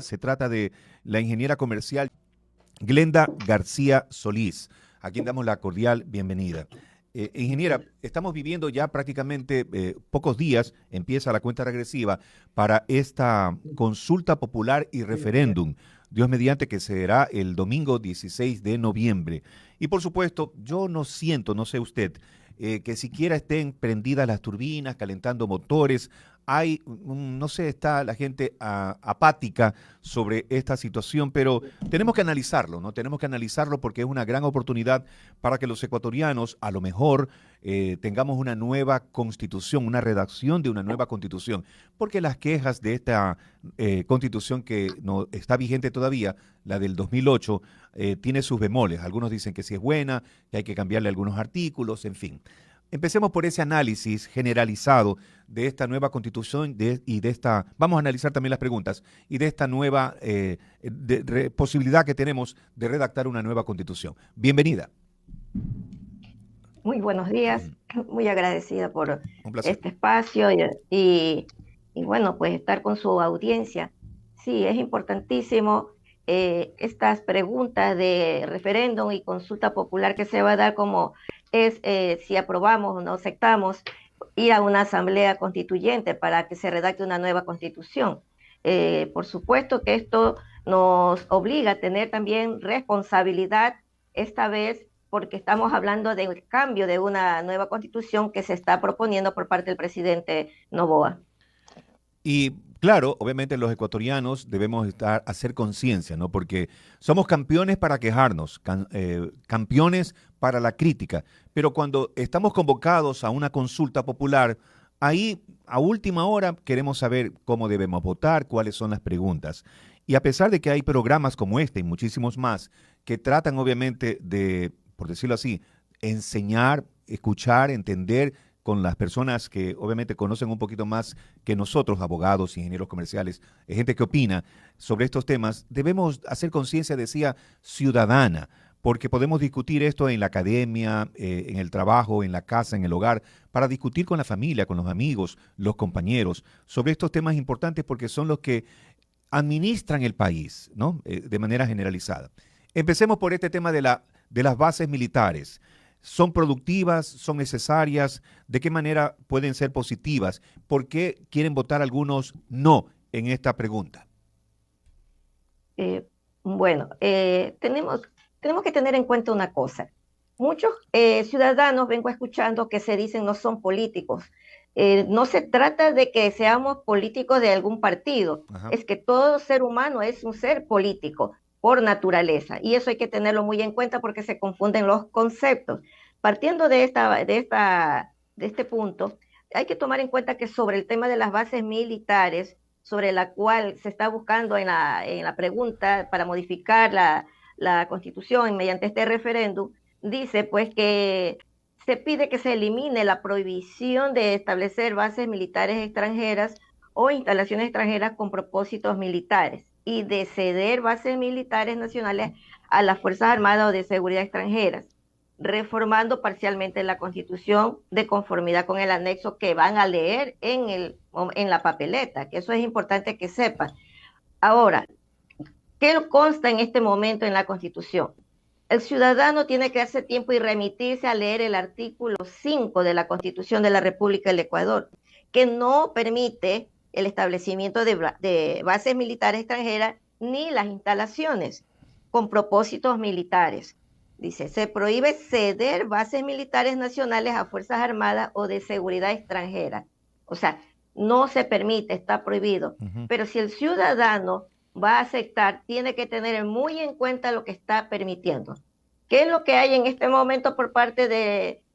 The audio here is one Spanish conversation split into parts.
Se trata de la ingeniera comercial Glenda García Solís, a quien damos la cordial bienvenida. Ingeniera, estamos viviendo ya prácticamente pocos días, empieza la cuenta regresiva para esta consulta popular y referéndum, Dios mediante que será el domingo 16 de noviembre. Y por supuesto, yo no siento, no sé usted, que siquiera estén prendidas las turbinas, calentando motores. Hay, no sé, está la gente apática sobre esta situación, pero tenemos que analizarlo, ¿no? Tenemos que analizarlo porque es una gran oportunidad para que los ecuatorianos, a lo mejor, tengamos una nueva constitución, una redacción de una nueva constitución, porque las quejas de esta constitución que no está vigente todavía, la del 2008, tiene sus bemoles. Algunos dicen que sí es buena, que hay que cambiarle algunos artículos, en fin. Empecemos por ese análisis generalizado de esta nueva constitución y de esta, vamos a analizar también las preguntas, y de esta nueva posibilidad que tenemos de redactar una nueva constitución. Bienvenida. Muy buenos días, muy agradecida por Un placer. este espacio y bueno, pues estar con su audiencia. Sí, es importantísimo estas preguntas de referéndum y consulta popular que se va a dar como es si aprobamos o no aceptamos ir a una asamblea constituyente para que se redacte una nueva constitución. Por supuesto que esto nos obliga a tener también responsabilidad esta vez porque estamos hablando del cambio de una nueva constitución que se está proponiendo por parte del presidente Noboa. Y claro, obviamente los ecuatorianos debemos hacer conciencia, ¿no? Porque somos campeones para quejarnos, campeones para la crítica, pero cuando estamos convocados a una consulta popular, ahí a última hora queremos saber cómo debemos votar, cuáles son las preguntas. Y a pesar de que hay programas como este y muchísimos más que tratan obviamente de, por decirlo así, enseñar, escuchar, entender con las personas que obviamente conocen un poquito más que nosotros, abogados, ingenieros comerciales, gente que opina sobre estos temas, debemos hacer conciencia, decía, ciudadana, porque podemos discutir esto en la academia, en el trabajo, en la casa, en el hogar, para discutir con la familia, con los amigos, los compañeros, sobre estos temas importantes porque son los que administran el país, ¿no? De manera generalizada. Empecemos por este tema de las bases militares. ¿Son productivas? ¿Son necesarias? ¿De qué manera pueden ser positivas? ¿Por qué quieren votar algunos no en esta pregunta? Eh, bueno, tenemos que tener en cuenta una cosa. Muchos ciudadanos vengo escuchando que se dicen no son políticos. No se trata de que seamos políticos de algún partido, Ajá. es que todo ser humano es un ser político por naturaleza y eso hay que tenerlo muy en cuenta porque se confunden los conceptos. Partiendo de este punto, hay que tomar en cuenta que sobre el tema de las bases militares, sobre la cual se está buscando en la pregunta para modificar la Constitución mediante este referéndum, dice pues que se pide que se elimine la prohibición de establecer bases militares extranjeras o instalaciones extranjeras con propósitos militares y de ceder bases militares nacionales a las Fuerzas Armadas o de Seguridad extranjeras, reformando parcialmente la Constitución de conformidad con el anexo que van a leer en la papeleta, que eso es importante que sepan. Ahora, ¿qué consta en este momento en la Constitución? El ciudadano tiene que hacer tiempo y remitirse a leer el artículo 5 de la Constitución de la República del Ecuador, que no permite el establecimiento de bases militares extranjeras ni las instalaciones con propósitos militares. Dice, se prohíbe ceder bases militares nacionales a Fuerzas Armadas o de seguridad extranjera. O sea, no se permite, está prohibido. Ujú. Pero si el ciudadano va a aceptar, tiene que tener muy en cuenta lo que está permitiendo. ¿Qué es lo que hay en este momento por parte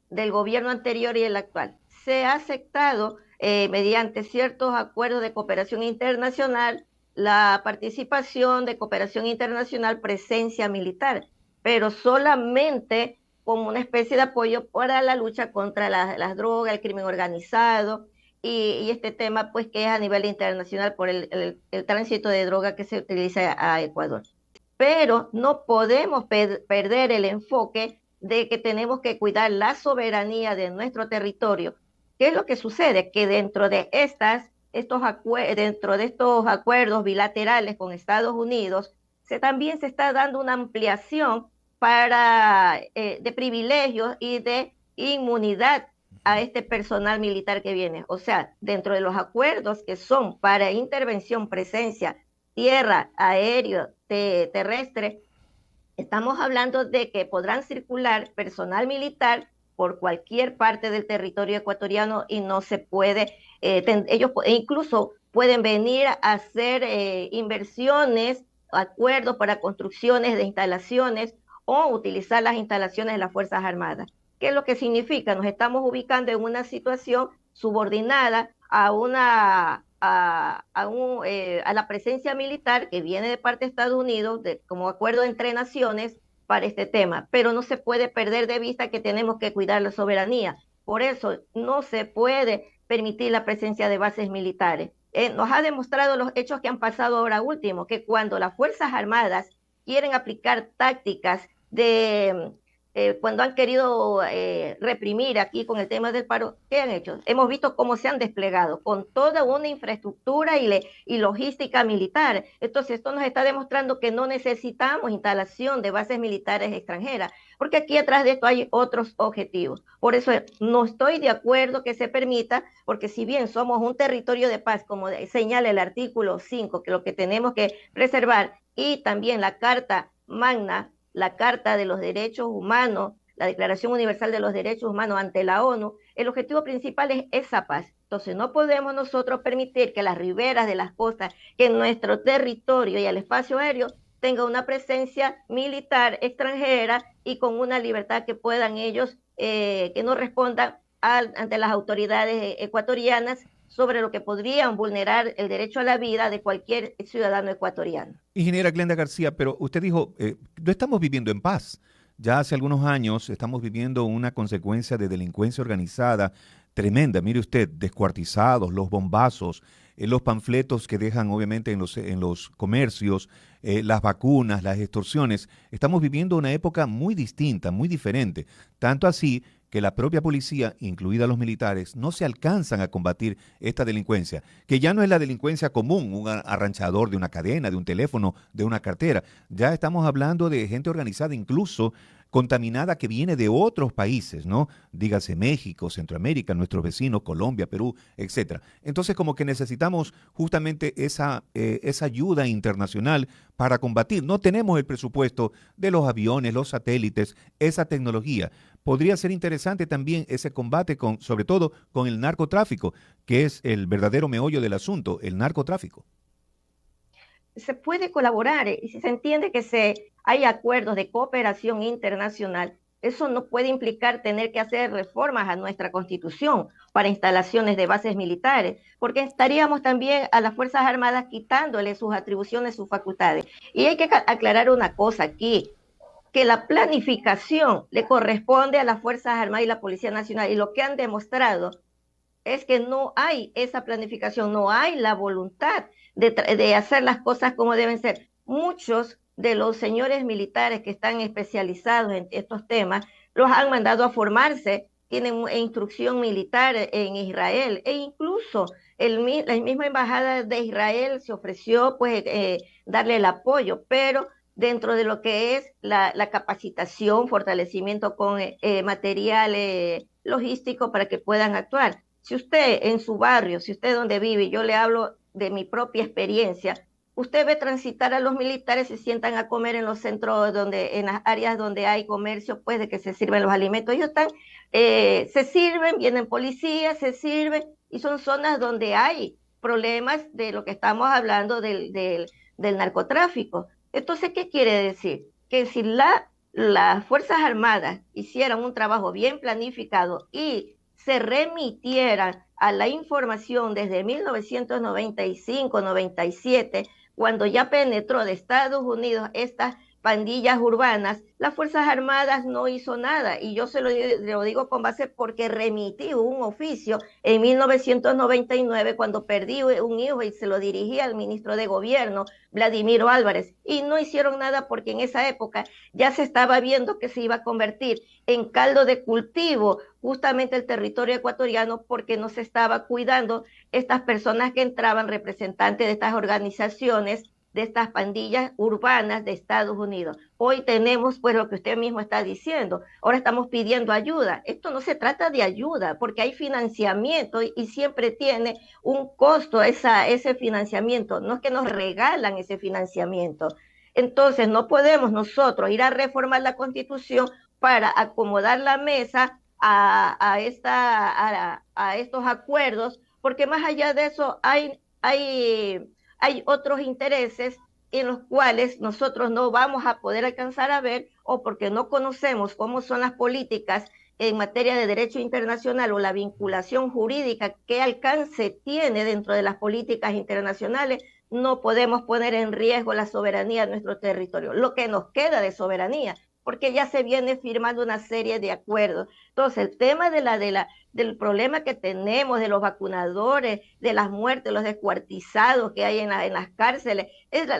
del gobierno anterior y el actual? Se ha aceptado mediante ciertos acuerdos de cooperación internacional la participación de cooperación internacional presencia militar, pero solamente como una especie de apoyo para la lucha contra las drogas, el crimen organizado y este tema pues que es a nivel internacional por el tránsito de droga que se utiliza a Ecuador. Pero no podemos perder el enfoque de que tenemos que cuidar la soberanía de nuestro territorio. ¿Qué es lo que sucede? Que dentro de estas dentro de estos acuerdos bilaterales con Estados Unidos, también se está dando una ampliación de privilegios y de inmunidad a este personal militar que viene. O sea, dentro de los acuerdos que son para intervención, presencia, tierra, aéreo, terrestre, estamos hablando de que podrán circular personal militar por cualquier parte del territorio ecuatoriano y no se puede, ellos incluso pueden venir a hacer inversiones, acuerdos para construcciones de instalaciones o utilizar las instalaciones de las Fuerzas Armadas. ¿Qué es lo que significa? Nos estamos ubicando en una situación subordinada a la presencia militar que viene de parte de Estados Unidos como acuerdo entre naciones para este tema, pero no se puede perder de vista que tenemos que cuidar la soberanía. Por eso no se puede permitir la presencia de bases militares. Nos ha demostrado los hechos que han pasado ahora último, que cuando las Fuerzas Armadas quieren aplicar tácticas cuando han querido reprimir aquí con el tema del paro, ¿qué han hecho? Hemos visto cómo se han desplegado con toda una infraestructura y logística militar. Entonces, esto nos está demostrando que no necesitamos instalación de bases militares extranjeras, porque aquí atrás de esto hay otros objetivos. Por eso no estoy de acuerdo que se permita, porque si bien somos un territorio de paz, como señala el artículo 5, que lo que tenemos que preservar, y también la Carta Magna, la Carta de los Derechos Humanos, la Declaración Universal de los Derechos Humanos ante la ONU, el objetivo principal es esa paz. Entonces no podemos nosotros permitir que las riberas de las costas, que en nuestro territorio y el espacio aéreo tenga una presencia militar extranjera y con una libertad que puedan ellos, que no respondan ante las autoridades ecuatorianas sobre lo que podrían vulnerar el derecho a la vida de cualquier ciudadano ecuatoriano. Ingeniera Glenda García, pero usted dijo, no estamos viviendo en paz. Ya hace algunos años estamos viviendo una consecuencia de delincuencia organizada tremenda. Mire usted, descuartizados, los bombazos, los panfletos que dejan obviamente en los comercios, las vacunas, las extorsiones. Estamos viviendo una época muy distinta, muy diferente. Tanto así que la propia policía, incluida los militares, no se alcanzan a combatir esta delincuencia, que ya no es la delincuencia común, un arranchador de una cadena, de un teléfono, de una cartera. Ya estamos hablando de gente organizada, incluso contaminada, que viene de otros países, ¿no? Dígase México, Centroamérica, nuestros vecinos, Colombia, Perú, etcétera. Entonces, como que necesitamos justamente esa ayuda internacional para combatir. No tenemos el presupuesto de los aviones, los satélites, esa tecnología. Podría ser interesante también ese combate, sobre todo con el narcotráfico, que es el verdadero meollo del asunto, el narcotráfico. Se puede colaborar y si se entiende que hay acuerdos de cooperación internacional, eso no puede implicar tener que hacer reformas a nuestra Constitución para instalaciones de bases militares, porque estaríamos también a las Fuerzas Armadas quitándole sus atribuciones, sus facultades. Y hay que aclarar una cosa aquí, que la planificación le corresponde a las Fuerzas Armadas y la Policía Nacional, y lo que han demostrado es que no hay esa planificación, no hay la voluntad de hacer las cosas como deben ser. Muchos de los señores militares que están especializados en estos temas los han mandado a formarse, tienen instrucción militar en Israel, e incluso la misma embajada de Israel se ofreció pues darle el apoyo, pero dentro de lo que es la capacitación, fortalecimiento con material logístico para que puedan actuar. Si usted en su barrio, si usted donde vive, yo le hablo de mi propia experiencia, usted ve transitar a los militares, se sientan a comer en los centros, en las áreas donde hay comercio, pues de que se sirven los alimentos. Ellos se sirven, vienen policías, se sirven, y son zonas donde hay problemas de lo que estamos hablando del narcotráfico. Entonces, ¿qué quiere decir? Que si las Fuerzas Armadas hicieran un trabajo bien planificado y se remitieran a la información desde 1995-97, cuando ya penetró de Estados Unidos pandillas urbanas, las Fuerzas Armadas no hizo nada. Y yo lo digo con base porque remití un oficio en 1999 cuando perdí un hijo y se lo dirigí al ministro de Gobierno, Vladimiro Álvarez. Y no hicieron nada porque en esa época ya se estaba viendo que se iba a convertir en caldo de cultivo justamente el territorio ecuatoriano porque no se estaba cuidando estas personas que entraban representantes de estas organizaciones, de estas pandillas urbanas de Estados Unidos. Hoy tenemos, pues, lo que usted mismo está diciendo. Ahora estamos pidiendo ayuda. Esto no se trata de ayuda, porque hay financiamiento y siempre tiene un costo ese financiamiento. No es que nos regalan ese financiamiento. Entonces, no podemos nosotros ir a reformar la Constitución para acomodar la mesa a estos acuerdos, porque más allá de eso hay otros intereses en los cuales nosotros no vamos a poder alcanzar a ver o porque no conocemos cómo son las políticas en materia de derecho internacional o la vinculación jurídica, qué alcance tiene dentro de las políticas internacionales, no podemos poner en riesgo la soberanía de nuestro territorio, lo que nos queda de soberanía, porque ya se viene firmando una serie de acuerdos. Entonces, el tema del problema que tenemos de los vacunadores, de las muertes, los descuartizados que hay en las cárceles,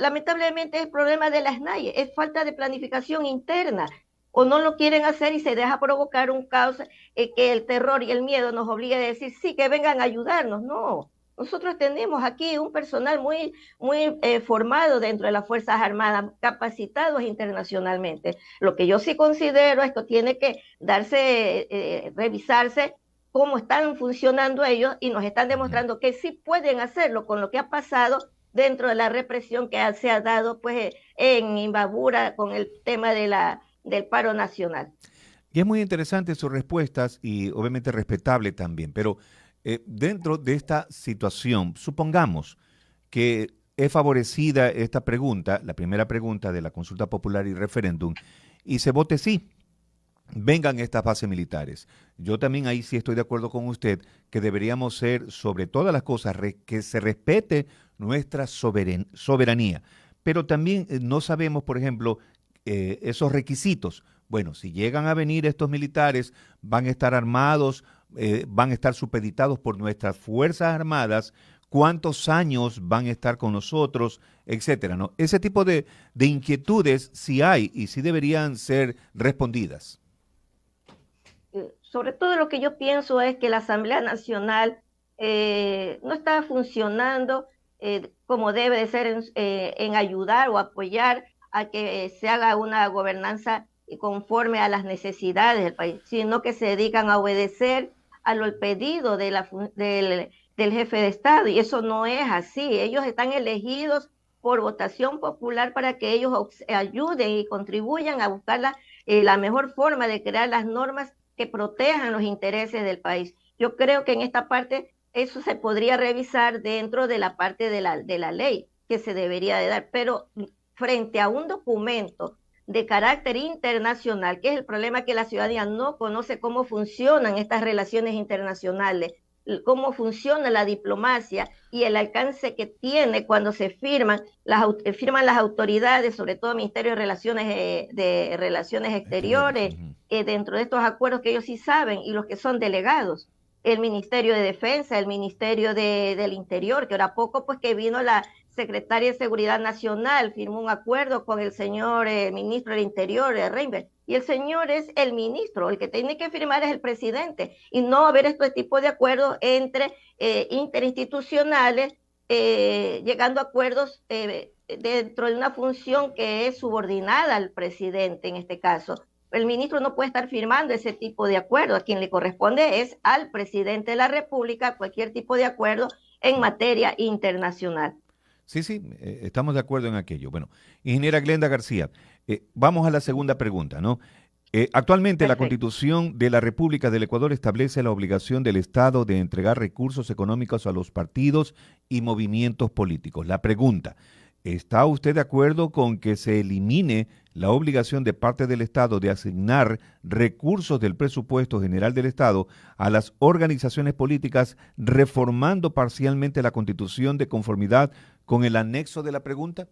lamentablemente es el problema de la SNAI, es falta de planificación interna. O no lo quieren hacer y se deja provocar un caos que el terror y el miedo nos obliga a decir, sí, que vengan a ayudarnos. No, nosotros tenemos aquí un personal muy formado dentro de las Fuerzas Armadas, capacitados internacionalmente. Lo que yo sí considero es que tiene que revisarse cómo están funcionando ellos y nos están demostrando que sí pueden hacerlo con lo que ha pasado dentro de la represión que se ha dado pues en Imbabura con el tema del paro nacional. Y es muy interesante sus respuestas y obviamente respetable también, pero dentro de esta situación, supongamos que es favorecida esta pregunta, la primera pregunta de la consulta popular y referéndum, y se vote sí, vengan estas bases militares. Yo también ahí sí estoy de acuerdo con usted que deberíamos ser, sobre todas las cosas, que se respete nuestra soberanía. Pero también no sabemos, por ejemplo, esos requisitos. Bueno, si llegan a venir estos militares, van a estar armados, van a estar supeditados por nuestras Fuerzas Armadas, cuántos años van a estar con nosotros, etcétera, ¿no? Ese tipo de inquietudes sí hay y sí deberían ser respondidas. Sobre todo lo que yo pienso es que la Asamblea Nacional no está funcionando como debe de ser en ayudar o apoyar a que se haga una gobernanza conforme a las necesidades del país, sino que se dedican a obedecer al pedido del jefe de Estado, y eso no es así. Ellos están elegidos por votación popular para que ellos ayuden y contribuyan a buscar la mejor forma de crear las normas que protejan los intereses del país. Yo creo que en esta parte eso se podría revisar dentro de la parte de la ley que se debería de dar, pero frente a un documento de carácter internacional, que es el problema que la ciudadanía no conoce cómo funcionan estas relaciones internacionales, cómo funciona la diplomacia y el alcance que tiene cuando se firman las autoridades, sobre todo el Ministerio de Relaciones Exteriores, dentro de estos acuerdos que ellos sí saben, y los que son delegados, el Ministerio de Defensa, el Ministerio del Interior, que ahora poco pues que vino la secretaria de Seguridad Nacional, firmó un acuerdo con el señor ministro del Interior, Reinberg, y el señor es el ministro, el que tiene que firmar es el presidente, y no haber este tipo de acuerdos entre interinstitucionales, llegando a acuerdos dentro de una función que es subordinada al presidente en este caso. El ministro no puede estar firmando ese tipo de acuerdo, a quien le corresponde es al presidente de la República cualquier tipo de acuerdo en materia internacional. Sí, estamos de acuerdo en aquello. Bueno, ingeniera Glenda García, vamos a la segunda pregunta, ¿no? Actualmente la Constitución de la República del Ecuador establece la obligación del Estado de entregar recursos económicos a los partidos y movimientos políticos. La pregunta, ¿está usted de acuerdo con que se elimine la obligación de parte del Estado de asignar recursos del presupuesto general del Estado a las organizaciones políticas, reformando parcialmente la Constitución de conformidad con el anexo de la pregunta?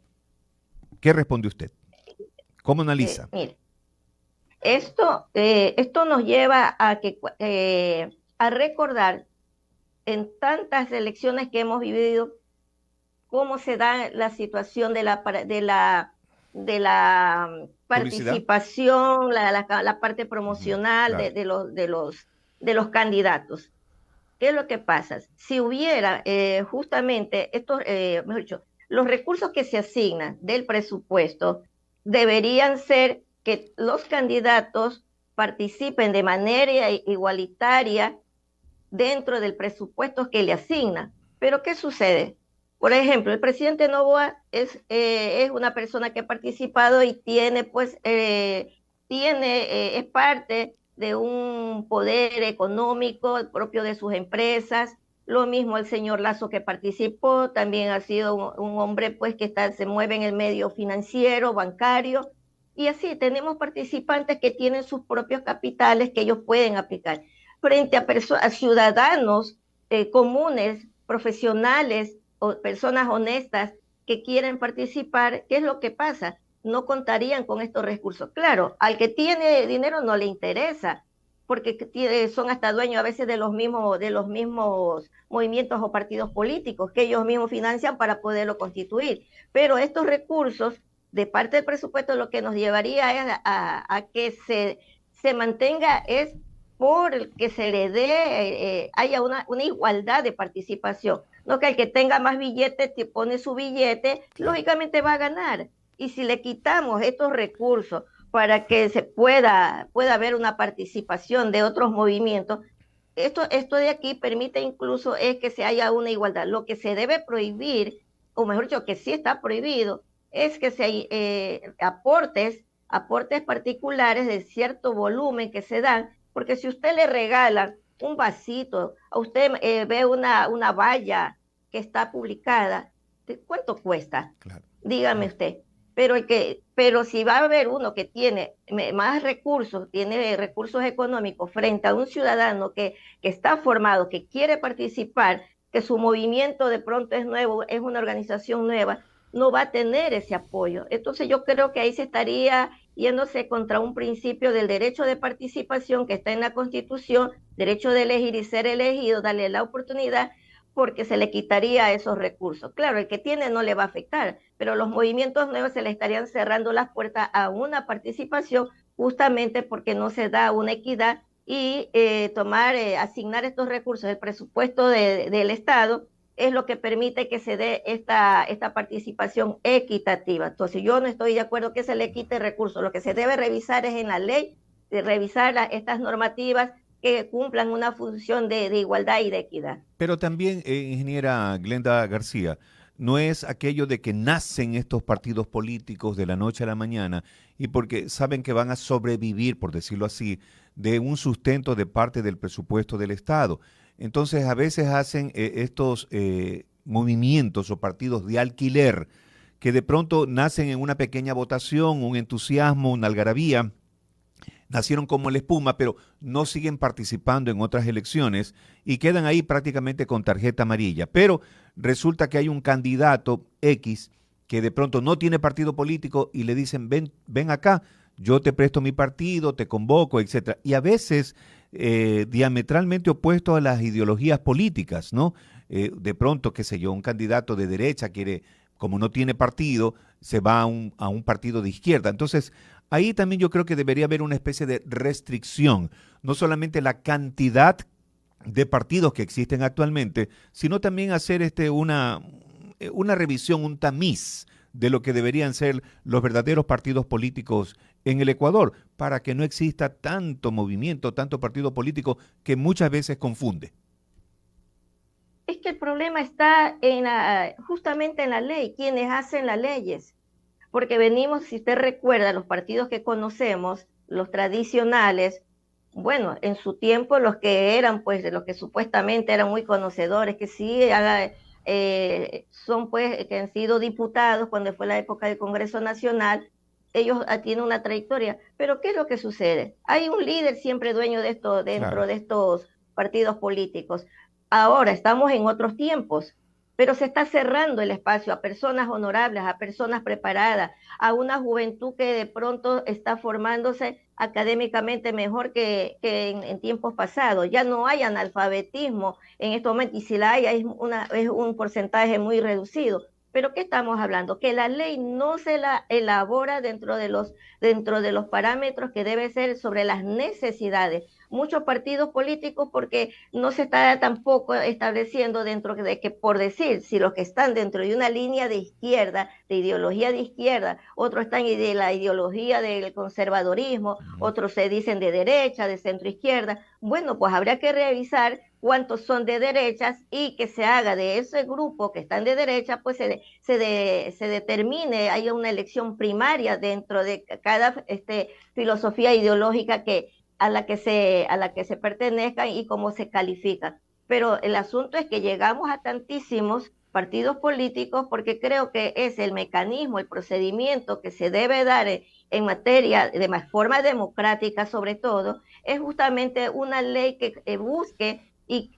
¿Qué responde usted? ¿Cómo analiza? Mire, esto nos lleva a recordar en tantas elecciones que hemos vivido cómo se da la situación de la ¿Publicidad? participación, la parte Ujú, promocional claro. de los candidatos. ¿Qué es lo que pasa? Si hubiera justamente mejor dicho, los recursos que se asignan del presupuesto deberían ser que los candidatos participen de manera igualitaria dentro del presupuesto que le asigna. Pero ¿qué sucede? Por ejemplo, el presidente Noboa es una persona que ha participado y es parte de un poder económico propio de sus empresas. Lo mismo el señor Lazo que participó, también ha sido un hombre pues se mueve en el medio financiero, bancario, y así tenemos participantes que tienen sus propios capitales que ellos pueden aplicar frente a ciudadanos comunes, profesionales o personas honestas que quieren participar. ¿Qué es lo que pasa? No contarían con estos recursos. Claro, al que tiene dinero no le interesa, porque son hasta dueños a veces de los mismos movimientos o partidos políticos que ellos mismos financian para poderlo constituir. Pero estos recursos de parte del presupuesto lo que nos llevaría es a que se mantenga es por el que se le dé, haya una igualdad de participación. No que el que tenga más billetes te pone su billete, Claro. lógicamente va a ganar. Y si le quitamos estos recursos para que se pueda haber una participación de otros movimientos, esto de aquí permite incluso es que se haya una igualdad. Lo que se debe prohibir, o mejor dicho, que sí está prohibido, es que se hay aportes particulares de cierto volumen que se dan, porque si usted le regala un vasito, a usted ve una valla que está publicada, ¿cuánto cuesta? Claro. Dígame usted. Pero si va a haber uno que tiene más recursos, tiene recursos económicos frente a un ciudadano que está formado, que quiere participar, que su movimiento de pronto es nuevo, es una organización nueva, no va a tener ese apoyo. Entonces yo creo que ahí se estaría yéndose contra un principio del derecho de participación que está en la Constitución, derecho de elegir y ser elegido, darle la oportunidad, porque se le quitaría esos recursos. Claro, el que tiene no le va a afectar, pero los movimientos nuevos se le estarían cerrando las puertas a una participación justamente porque no se da una equidad y asignar estos recursos del presupuesto del Estado es lo que permite que se dé esta participación equitativa. Entonces, yo no estoy de acuerdo que se le quite recursos. Lo que se debe revisar es en la ley, de revisar estas normativas que cumplan una función de igualdad y de equidad. Pero también, ingeniera Glenda García, no es aquello de que nacen estos partidos políticos de la noche a la mañana y porque saben que van a sobrevivir, por decirlo así, de un sustento de parte del presupuesto del Estado. Entonces, a veces hacen estos movimientos o partidos de alquiler que de pronto nacen en una pequeña votación, un entusiasmo, una algarabía, nacieron como la espuma, pero no siguen participando en otras elecciones y quedan ahí prácticamente con tarjeta amarilla. Pero resulta que hay un candidato X que de pronto no tiene partido político y le dicen, ven acá, yo te presto mi partido, te convoco, etcétera. Y a veces diametralmente opuesto a las ideologías políticas, ¿no? De pronto, qué sé yo, un candidato de derecha quiere, como no tiene partido, se va a un partido de izquierda. Entonces, ahí también yo creo que debería haber una especie de restricción, no solamente la cantidad de partidos que existen actualmente, sino también hacer una revisión, un tamiz de lo que deberían ser los verdaderos partidos políticos en el Ecuador, para que no exista tanto movimiento, tanto partido político que muchas veces confunde. Es que el problema está justamente en la ley, quienes hacen las leyes. Porque venimos, si usted recuerda, los partidos que conocemos, los tradicionales, bueno, en su tiempo los que eran, pues, de los que supuestamente eran muy conocedores, que sí son, pues, que han sido diputados cuando fue la época del Congreso Nacional, ellos tienen una trayectoria. Pero ¿qué es lo que sucede? Hay un líder siempre dueño de esto Claro. dentro de estos partidos políticos. Ahora estamos en otros tiempos, pero se está cerrando el espacio a personas honorables, a personas preparadas, a una juventud que de pronto está formándose académicamente mejor que en tiempos pasados. Ya no hay analfabetismo en estos momentos, y si la hay, es un porcentaje muy reducido. Pero ¿qué estamos hablando? Que la ley no se la elabora dentro de los parámetros que debe ser sobre las necesidades. Muchos partidos políticos, porque no se está tampoco estableciendo dentro de que, por decir, si los que están dentro de una línea de izquierda, de ideología de izquierda, otros están de la ideología del conservadorismo, otros se dicen de derecha, de centro izquierda. Bueno, pues habría que revisar cuántos son de derechas y que se haga de ese grupo que están de derecha, pues se determine, haya una elección primaria dentro de cada filosofía ideológica a la que se pertenezcan y cómo se califican. Pero el asunto es que llegamos a tantísimos partidos políticos porque creo que es el mecanismo, el procedimiento que se debe dar en materia de forma democrática sobre todo, es justamente una ley que busque y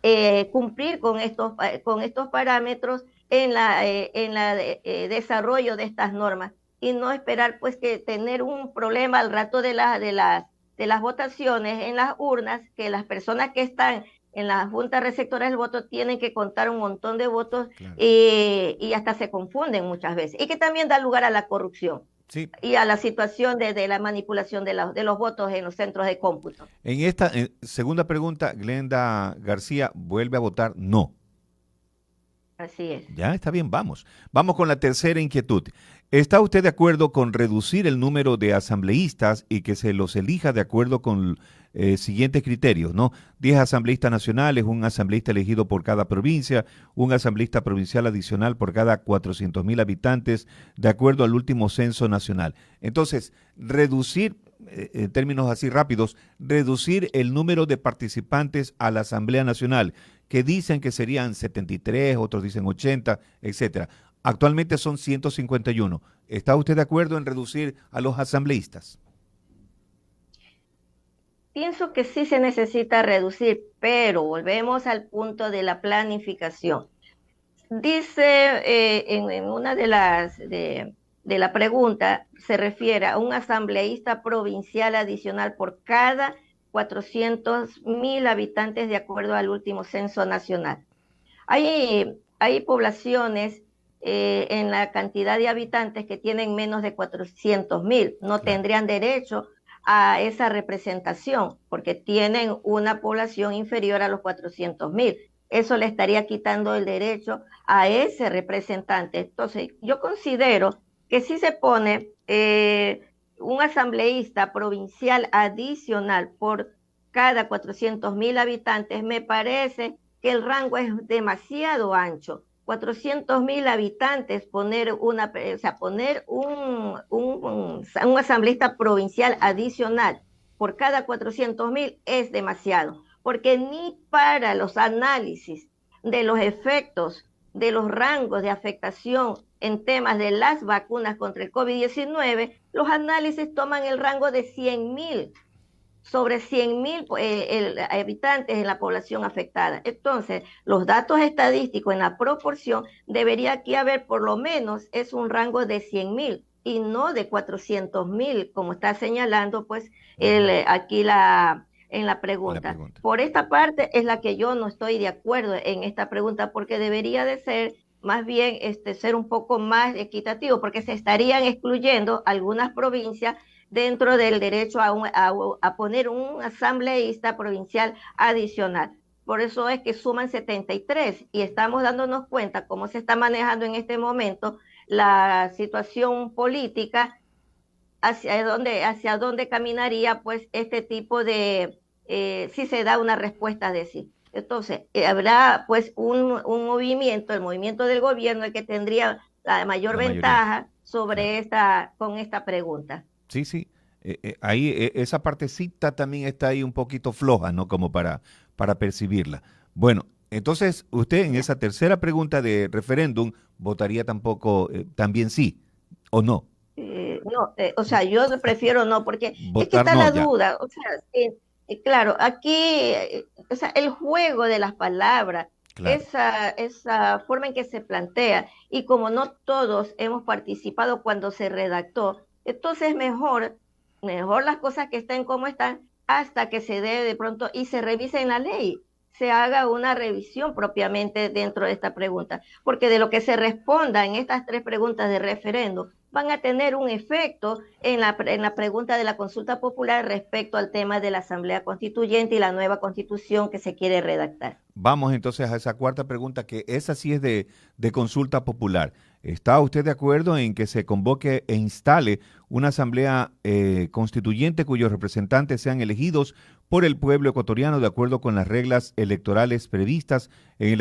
cumplir con estos parámetros en la desarrollo de estas normas y no esperar pues que tener un problema al rato de las votaciones en las urnas, que las personas que están en la Junta Receptora del Voto tienen que contar un montón de votos, claro, y hasta se confunden muchas veces, y que también da lugar a la corrupción. Sí. Y a la situación de la manipulación de los votos en los centros de cómputo. En esta segunda pregunta, Glenda García, ¿vuelve a votar? No. Así es. Ya, está bien, vamos. Vamos con la tercera inquietud. ¿Está usted de acuerdo con reducir el número de asambleístas y que se los elija de acuerdo con siguientes criterios, ¿no? 10 asambleístas nacionales, un asambleísta elegido por cada provincia, un asambleísta provincial adicional por cada 400,000 habitantes, de acuerdo al último censo nacional? Entonces, reducir, en términos así rápidos, reducir el número de participantes a la Asamblea Nacional, que dicen que serían 73, otros dicen 80, etcétera. Actualmente son 151. ¿Está usted de acuerdo en reducir a los asambleístas? Pienso que sí se necesita reducir, pero volvemos al punto de la planificación. Dice en una de la pregunta, se refiere a un asambleísta provincial adicional por cada 400,000 habitantes de acuerdo al último censo nacional. Hay poblaciones en la cantidad de habitantes que tienen menos de 400,000, no tendrían derecho a esa representación porque tienen una población inferior a los 400,000. Eso le estaría quitando el derecho a ese representante. Entonces, yo considero que si se pone un asambleísta provincial adicional por cada 400,000 habitantes, me parece que el rango es demasiado ancho. 400,000 habitantes, poner un asambleísta provincial adicional por cada 400,000 es demasiado, porque ni para los análisis de los efectos de los rangos de afectación en temas de las vacunas contra el COVID-19, los análisis toman el rango de 100,000 sobre 100,000 habitantes en la población afectada. Entonces, los datos estadísticos en la proporción debería aquí haber por lo menos es un rango de 100,000 y no de 400,000, como está señalando pues aquí en la pregunta. Por esta parte es la que yo no estoy de acuerdo en esta pregunta, porque debería de ser más bien ser un poco más equitativo, porque se estarían excluyendo algunas provincias dentro del derecho a poner un asambleísta provincial adicional. Por eso es que suman 73 y estamos dándonos cuenta cómo se está manejando en este momento la situación política, hacia dónde caminaría pues este tipo de, si se da una respuesta de sí. Entonces, habrá pues un movimiento, el movimiento del gobierno, el que tendría la mayor ventaja sobre con esta pregunta. Sí, sí. Ahí esa partecita también está ahí un poquito floja, ¿no? Como para percibirla. Bueno, entonces usted en esa tercera pregunta de referéndum votaría también sí, ¿o no? No, o sea, yo prefiero no, porque votar es que está no, la duda. O sea, claro, aquí, o sea, el juego de las palabras, Claro. esa forma en que se plantea. Y como no todos hemos participado cuando se redactó, entonces mejor las cosas que estén como están hasta que se dé de pronto y se revise en la ley, se haga una revisión propiamente dentro de esta pregunta, porque de lo que se responda en estas tres preguntas de referendo van a tener un efecto en la pregunta de la consulta popular respecto al tema de la Asamblea Constituyente y la nueva constitución que se quiere redactar. Vamos entonces a esa cuarta pregunta, que esa sí es de consulta popular. ¿Está usted de acuerdo en que se convoque e instale una asamblea constituyente cuyos representantes sean elegidos por el pueblo ecuatoriano de acuerdo con las reglas electorales previstas en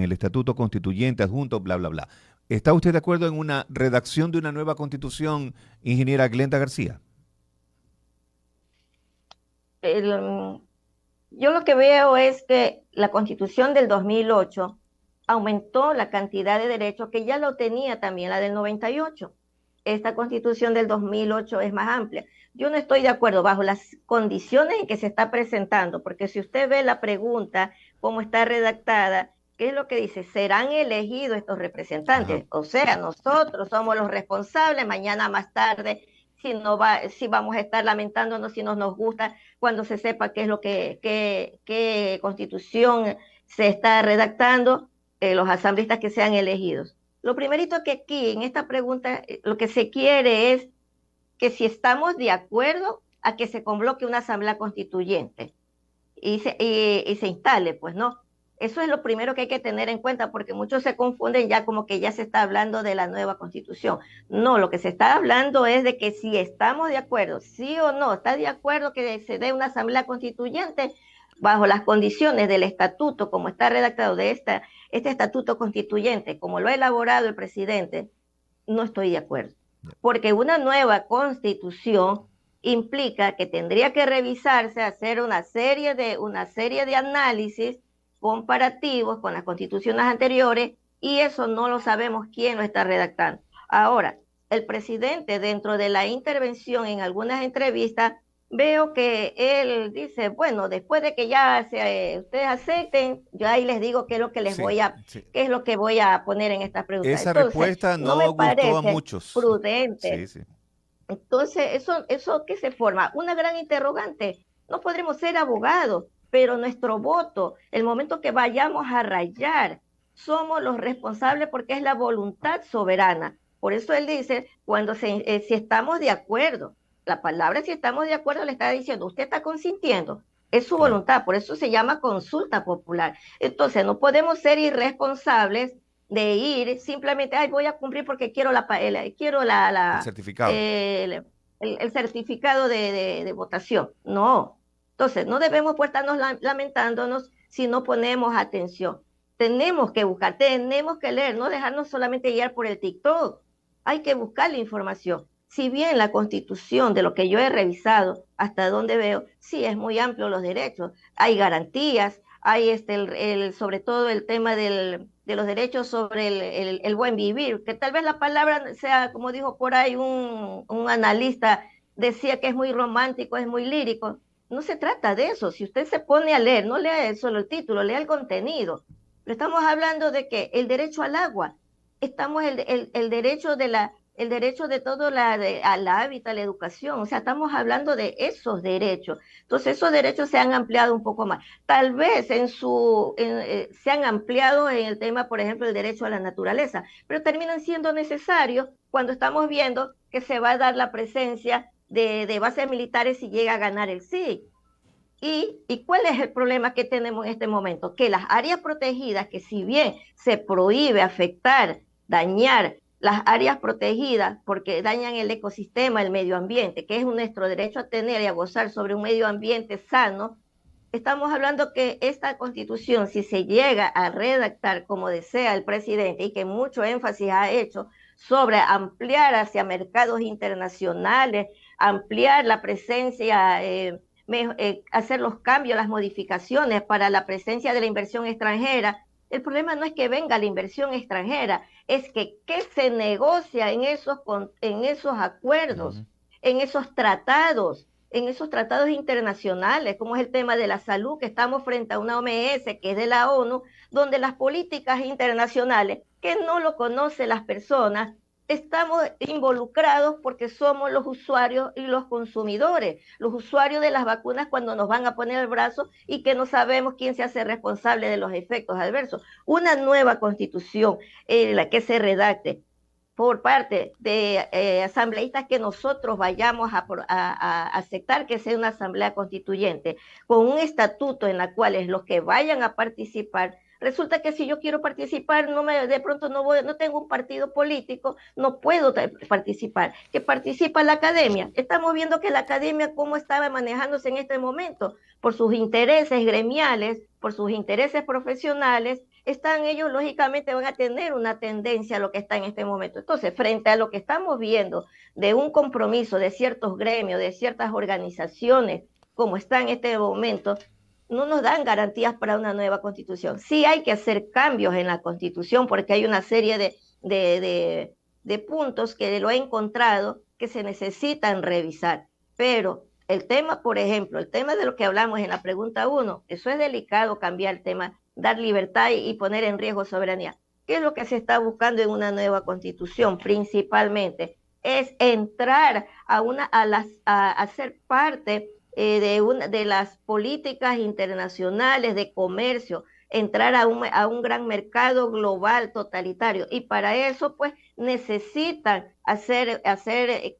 el estatuto constituyente adjunto, bla, bla, bla? ¿Está usted de acuerdo en una redacción de una nueva constitución, ingeniera Glenda García? El, yo lo que veo es que la Constitución del 2008 aumentó la cantidad de derechos que ya lo tenía también la del 98. Esta Constitución del 2008 es más amplia. Yo no estoy de acuerdo bajo las condiciones en que se está presentando, porque si usted ve la pregunta, cómo está redactada, ¿qué es lo que dice? Serán elegidos estos Ajá. representantes. O sea, nosotros somos los responsables, mañana más tarde, si vamos a estar lamentándonos si no nos gusta cuando se sepa qué es lo qué constitución se está redactando, los asambleístas que sean elegidos. Lo primerito que aquí en esta pregunta lo que se quiere es que si estamos de acuerdo a que se convoque una asamblea constituyente y se instale, pues no. Eso es lo primero que hay que tener en cuenta porque muchos se confunden ya como que ya se está hablando de la nueva constitución. No, lo que se está hablando es de que si estamos de acuerdo, sí o no, está de acuerdo que se dé una asamblea constituyente bajo las condiciones del estatuto, como está redactado de este estatuto constituyente, como lo ha elaborado el presidente, no estoy de acuerdo. Porque una nueva constitución implica que tendría que revisarse, hacer una serie de análisis comparativos con las constituciones anteriores y eso no lo sabemos quién lo está redactando. Ahora, el presidente dentro de la intervención en algunas entrevistas veo que él dice, bueno, después de que ustedes acepten, yo ahí les digo qué es lo que les Sí, voy a sí. qué es lo que voy a poner en esta pregunta. Esa Entonces, respuesta no me no gustó a parece muchos. Sí, prudente. sí. Entonces, eso ¿qué se forma? Una gran interrogante. No podremos ser abogados, pero nuestro voto, el momento que vayamos a rayar, somos los responsables porque es la voluntad soberana. Por eso él dice, si estamos de acuerdo, la palabra si estamos de acuerdo le está diciendo, usted está consintiendo, es su Claro. voluntad, por eso se llama consulta popular. Entonces, no podemos ser irresponsables de ir simplemente, ay, voy a cumplir porque quiero El certificado. el certificado de votación. No. Entonces, no debemos pues estarnos lamentándonos si no ponemos atención. Tenemos que buscar, tenemos que leer, no dejarnos solamente guiar por el TikTok. Hay que buscar la información. Si bien la Constitución, de lo que yo he revisado, hasta donde veo, sí es muy amplio los derechos, hay garantías, hay sobre todo el tema de los derechos sobre el buen vivir, que tal vez la palabra sea, como dijo por ahí un analista, decía que es muy romántico, es muy lírico. No se trata de eso. Si usted se pone a leer, no lea solo el título, lea el contenido. Pero estamos hablando de que el derecho al agua, estamos el derecho el derecho de todo al hábitat, a la educación, o sea, estamos hablando de esos derechos. Entonces, esos derechos se han ampliado un poco más. Tal vez se han ampliado en el tema, por ejemplo, el derecho a la naturaleza, pero terminan siendo necesarios cuando estamos viendo que se va a dar la presencia de bases militares si llega a ganar el sí. ¿Y cuál es el problema que tenemos en este momento? Que las áreas protegidas, que si bien se prohíbe afectar, dañar las áreas protegidas porque dañan el ecosistema, el medio ambiente, que es nuestro derecho a tener y a gozar sobre un medio ambiente sano, estamos hablando que esta constitución, si se llega a redactar como desea el presidente y que mucho énfasis ha hecho sobre ampliar hacia mercados internacionales, ampliar la presencia, hacer los cambios, las modificaciones para la presencia de la inversión extranjera, el problema no es que venga la inversión extranjera, es que qué se negocia en esos acuerdos, Ujú. en esos tratados. en esos tratados internacionales, como es el tema de la salud, que estamos frente a una OMS, que es de la ONU, donde las políticas internacionales, que no lo conocen las personas, estamos involucrados porque somos los usuarios y los consumidores, los usuarios de las vacunas cuando nos van a poner el brazo y que no sabemos quién se hace responsable de los efectos adversos. Una nueva constitución en la que se redacte por parte de asambleístas que nosotros vayamos a aceptar que sea una asamblea constituyente, con un estatuto en la cual los que vayan a participar, resulta que si yo quiero participar, de pronto no tengo un partido político, no puedo participar. Que participa la academia. Estamos viendo que la academia cómo estaba manejándose en este momento, por sus intereses gremiales, por sus intereses profesionales, ellos lógicamente van a tener una tendencia a lo que está en este momento. Entonces, frente a lo que estamos viendo de un compromiso de ciertos gremios, de ciertas organizaciones, como está en este momento, no nos dan garantías para una nueva constitución. Sí hay que hacer cambios en la constitución porque hay una serie de puntos que lo he encontrado que se necesitan revisar. Pero el tema, por ejemplo, el tema de lo que hablamos en la pregunta 1, eso es delicado cambiar el tema, dar libertad y poner en riesgo soberanía. ¿Qué es lo que se está buscando en una nueva constitución? Principalmente es entrar a ser parte de las políticas internacionales de comercio, entrar a un gran mercado global totalitario. Y para eso, pues, necesitan hacer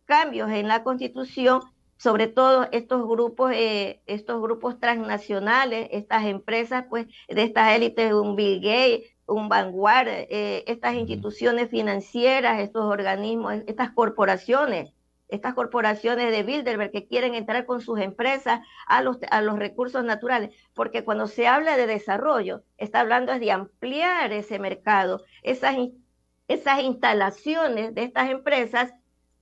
cambios en la Constitución, sobre todo estos grupos transnacionales, estas empresas, pues, de estas élites, un Bill Gates, un Vanguard, estas instituciones financieras, estos organismos, estas corporaciones de Bilderberg que quieren entrar con sus empresas a los recursos naturales, porque cuando se habla de desarrollo, está hablando de ampliar ese mercado, esas instalaciones de estas empresas,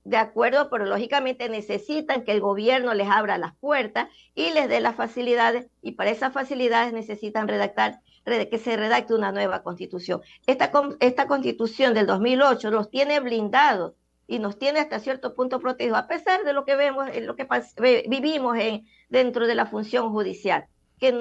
de acuerdo, pero lógicamente necesitan que el gobierno les abra las puertas y les dé las facilidades, y para esas facilidades necesitan que se redacte una nueva constitución. Esta constitución del 2008 los tiene blindados y nos tiene hasta cierto punto protegidos, a pesar de lo que vemos, lo que vivimos dentro de la función judicial, que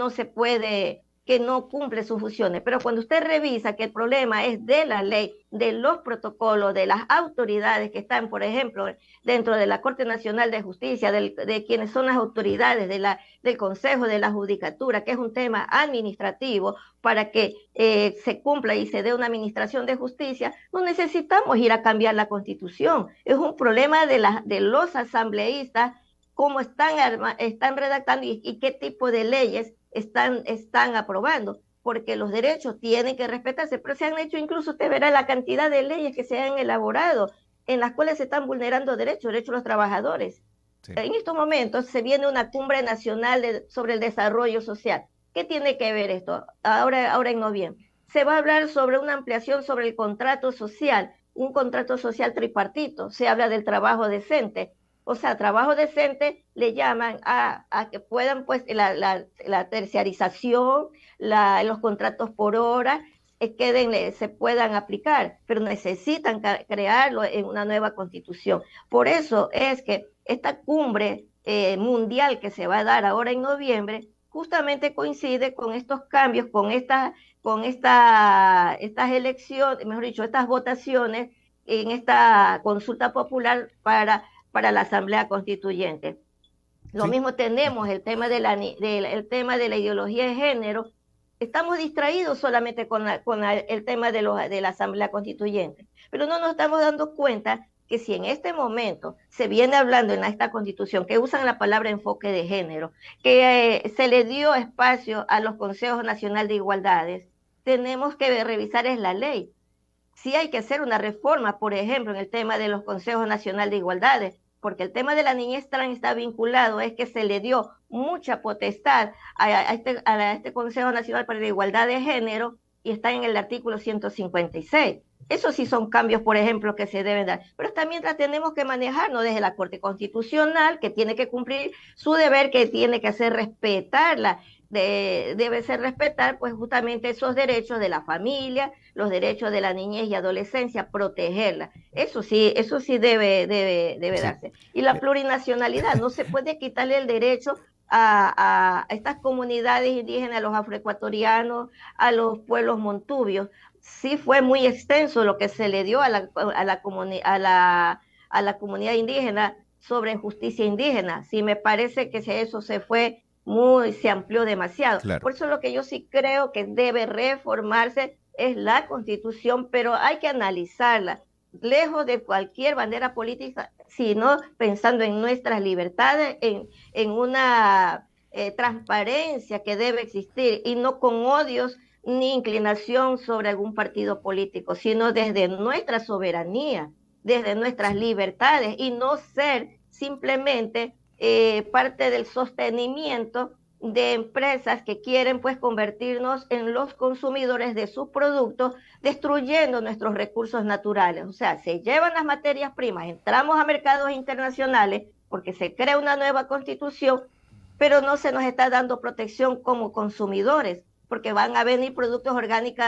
no cumple sus funciones. Pero cuando usted revisa que el problema es de la ley, de los protocolos, de las autoridades que están, por ejemplo, dentro de la Corte Nacional de Justicia, de quienes son las autoridades del Consejo de la Judicatura, que es un tema administrativo, para que se cumpla y se dé una administración de justicia, no necesitamos ir a cambiar la Constitución. Es un problema de los asambleístas, cómo están redactando y qué tipo de leyes están aprobando, porque los derechos tienen que respetarse, pero se han hecho, incluso usted verá la cantidad de leyes que se han elaborado en las cuales se están vulnerando derechos de los trabajadores. Sí. En estos momentos se viene una cumbre nacional sobre el desarrollo social. ¿Qué tiene que ver esto? Ahora en noviembre. Se va a hablar sobre una ampliación sobre el contrato social, un contrato social tripartito. Se habla del trabajo decente. O sea, trabajo decente le llaman a que puedan, pues, la terciarización, los contratos por hora, se puedan aplicar, pero necesitan crearlo en una nueva constitución. Por eso es que esta cumbre mundial que se va a dar ahora en noviembre, justamente coincide con estos cambios, con estas elecciones, mejor dicho, estas votaciones en esta consulta popular para la Asamblea Constituyente. Lo mismo tenemos el tema el tema de la ideología de género. Estamos distraídos solamente con el tema de la Asamblea Constituyente, pero no nos estamos dando cuenta que si en este momento se viene hablando en esta Constitución, que usan la palabra enfoque de género, que se le dio espacio a los Consejos Nacional de Igualdades, tenemos que revisar la ley. Sí hay que hacer una reforma, por ejemplo, en el tema de los Consejos Nacional de Igualdades, porque el tema de la niñez trans está vinculado, es que se le dio mucha potestad a este Consejo Nacional para la Igualdad de Género y está en el artículo 156. Esos sí son cambios, por ejemplo, que se deben dar. Pero también tenemos que manejarnos desde la Corte Constitucional, que tiene que cumplir su deber, que tiene que hacer respetar debe ser respetar pues justamente esos derechos de la familia, los derechos de la niñez y adolescencia, protegerla. Eso sí debe Sí. darse. Y la plurinacionalidad, no se puede quitarle el derecho a estas comunidades indígenas, a los afroecuatorianos, a los pueblos montubios. Sí fue muy extenso lo que se le dio a la comunidad indígena sobre justicia indígena. Sí, me parece que eso se amplió demasiado. Claro. Por eso lo que yo sí creo que debe reformarse es la Constitución, pero hay que analizarla, lejos de cualquier bandera política, sino pensando en nuestras libertades, en una transparencia que debe existir y no con odios ni inclinación sobre algún partido político, sino desde nuestra soberanía, desde nuestras libertades y no ser simplemente parte del sostenimiento de empresas que quieren pues convertirnos en los consumidores de sus productos, destruyendo nuestros recursos naturales. O sea, se llevan las materias primas, entramos a mercados internacionales porque se crea una nueva constitución, pero no se nos está dando protección como consumidores, porque van a venir productos orgánicos,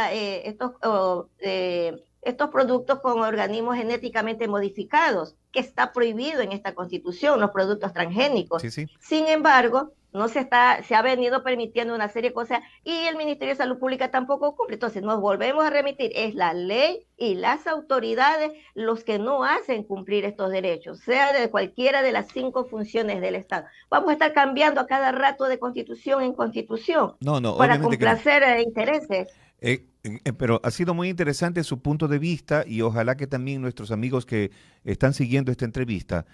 estos productos con organismos genéticamente modificados, que está prohibido en esta constitución, los productos transgénicos. Sí, sí. Sin embargo, se ha venido permitiendo una serie de cosas y el Ministerio de Salud Pública tampoco cumple. Entonces nos volvemos a remitir, es la ley y las autoridades los que no hacen cumplir estos derechos, sea de cualquiera de las 5 funciones del Estado. Vamos a estar cambiando a cada rato de constitución en constitución No, no, para obviamente que no. complacer intereses. Pero ha sido muy interesante su punto de vista y ojalá que también nuestros amigos que están siguiendo esta entrevista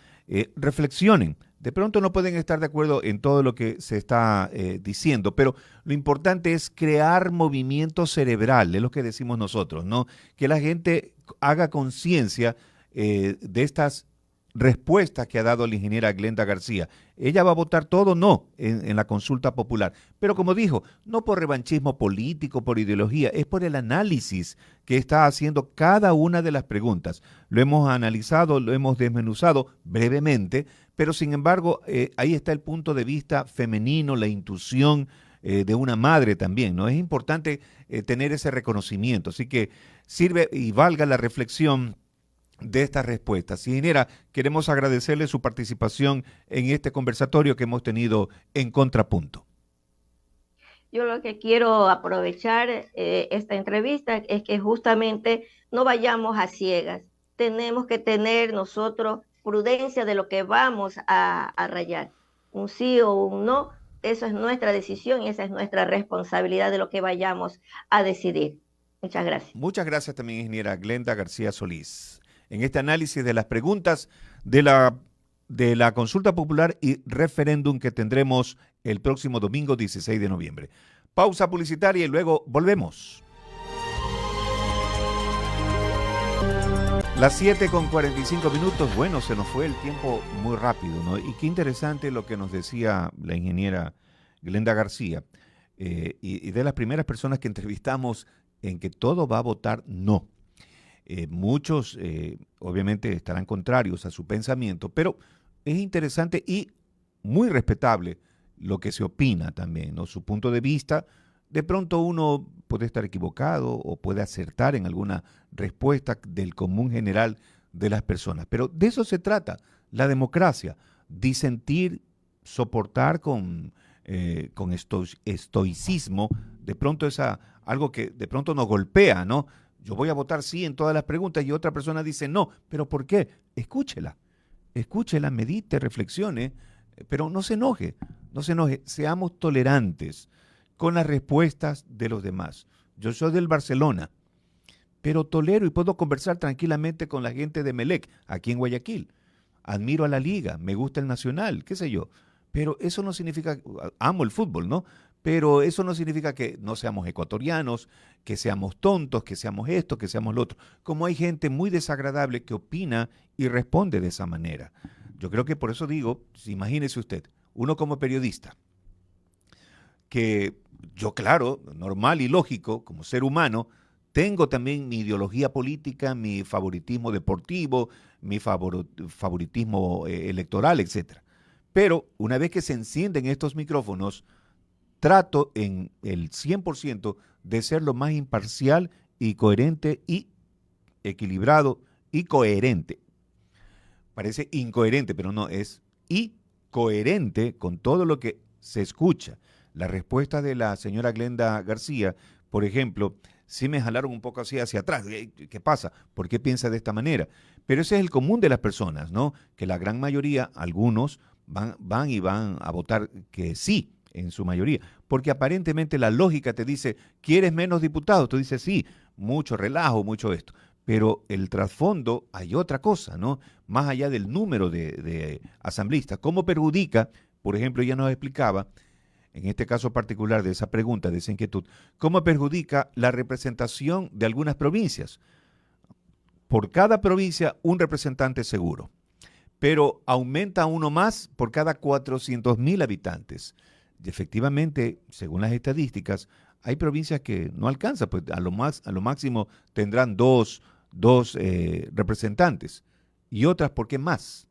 reflexionen. De pronto no pueden estar de acuerdo en todo lo que se está diciendo, pero lo importante es crear movimiento cerebral, es lo que decimos nosotros, ¿no? Que la gente haga conciencia de estas respuestas que ha dado la ingeniera Glenda García. ¿Ella va a votar todo? No, en la consulta popular. Pero como dijo, no por revanchismo político, por ideología, es por el análisis que está haciendo cada una de las preguntas. Lo hemos analizado, lo hemos desmenuzado brevemente, pero sin embargo, ahí está el punto de vista femenino, la intuición de una madre también, ¿no? Es importante tener ese reconocimiento. Así que sirve y valga la reflexión de estas respuestas. Ingeniera, queremos agradecerle su participación en este conversatorio que hemos tenido en Contrapunto. Yo lo que quiero aprovechar esta entrevista es que justamente no vayamos a ciegas. Tenemos que tener nosotros prudencia de lo que vamos a rayar. Un sí o un no, eso es nuestra decisión y esa es nuestra responsabilidad de lo que vayamos a decidir. Muchas gracias. Muchas gracias también, ingeniera Glenda García Solís, en este análisis de las preguntas de la consulta popular y referéndum que tendremos el próximo domingo 16 de noviembre. Pausa publicitaria y luego volvemos. Las 7:45. Bueno, se nos fue el tiempo muy rápido, ¿no? Y qué interesante lo que nos decía la ingeniera Glenda García, y de las primeras personas que entrevistamos en que todo va a votar no. Muchos obviamente estarán contrarios a su pensamiento, pero es interesante y muy respetable lo que se opina también, ¿no? Su punto de vista. De pronto uno puede estar equivocado o puede acertar en alguna respuesta del común general de las personas, pero de eso se trata la democracia, disentir, soportar con estoicismo. De pronto es algo que de pronto nos golpea, ¿no? Yo voy a votar sí en todas las preguntas y otra persona dice no. ¿Pero por qué? Escúchela, medite, reflexione, pero no se enoje, seamos tolerantes con las respuestas de los demás. Yo soy del Barcelona, pero tolero y puedo conversar tranquilamente con la gente de Melec, aquí en Guayaquil. Admiro a la Liga, me gusta el Nacional, qué sé yo. Pero eso no significa, amo el fútbol, ¿no? Pero eso no significa que no seamos ecuatorianos, que seamos tontos, que seamos esto, que seamos lo otro. Como hay gente muy desagradable que opina y responde de esa manera. Yo creo que por eso digo, imagínese usted, uno como periodista, que yo, claro, normal y lógico, como ser humano, tengo también mi ideología política, mi favoritismo deportivo, mi favoritismo electoral, etc. Pero una vez que se encienden estos micrófonos, trato en el 100% de ser lo más imparcial y coherente y equilibrado y coherente. Parece incoherente, pero no, es y coherente con todo lo que se escucha. La respuesta de la señora Glenda García, por ejemplo, sí me jalaron un poco así hacia atrás. ¿Qué pasa? ¿Por qué piensa de esta manera? Pero ese es el común de las personas, ¿no? Que la gran mayoría, algunos, van y van a votar que sí, en su mayoría. Porque aparentemente la lógica te dice, ¿quieres menos diputados? Tú dices, sí, mucho relajo, mucho esto. Pero el trasfondo hay otra cosa, ¿no? Más allá del número de asambleístas. ¿Cómo perjudica? Por ejemplo, ella nos explicaba, en este caso particular de esa pregunta, de esa inquietud, ¿cómo perjudica la representación de algunas provincias? Por cada provincia, un representante seguro, pero aumenta uno más por cada 400,000 habitantes. Y efectivamente, según las estadísticas, hay provincias que no alcanzan, pues a lo máximo tendrán dos representantes. Y otras, ¿por qué más?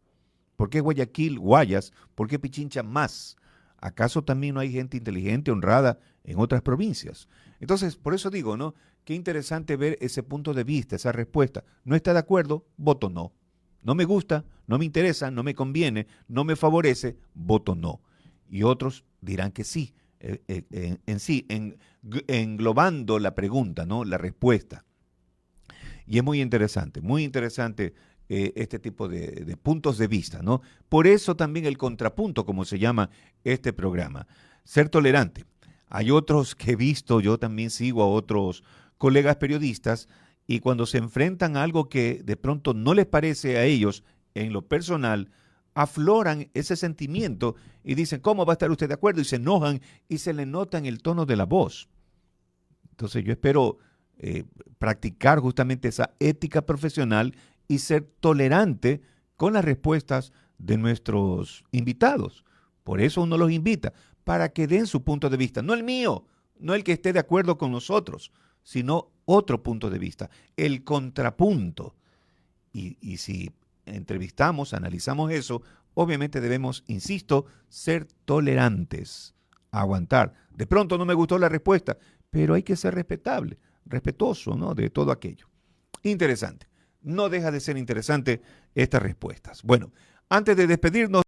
¿Por qué Guayaquil, Guayas? ¿Por qué Pichincha más? ¿Acaso también no hay gente inteligente, honrada en otras provincias? Entonces, por eso digo, ¿no? Qué interesante ver ese punto de vista, esa respuesta. ¿No está de acuerdo? Voto no. No me gusta, no me interesa, no me conviene, no me favorece, voto no. Y otros dirán que sí, englobando la pregunta, ¿no? La respuesta. Y es muy interesante este tipo de puntos de vista, ¿no? Por eso también el contrapunto, como se llama este programa. Ser tolerante. Hay otros que he visto, yo también sigo a otros colegas periodistas, y cuando se enfrentan a algo que de pronto no les parece a ellos en lo personal, afloran ese sentimiento y dicen, ¿cómo va a estar usted de acuerdo? Y se enojan y se le nota en el tono de la voz. Entonces yo espero practicar justamente esa ética profesional y ser tolerante con las respuestas de nuestros invitados. Por eso uno los invita, para que den su punto de vista, no el mío, no el que esté de acuerdo con nosotros, sino otro punto de vista, el contrapunto. Y si entrevistamos, analizamos eso, obviamente debemos, insisto, ser tolerantes, aguantar. De pronto no me gustó la respuesta, pero hay que ser respetable, respetuoso, ¿no? De todo aquello. Interesante. No deja de ser interesante estas respuestas. Bueno, antes de despedirnos,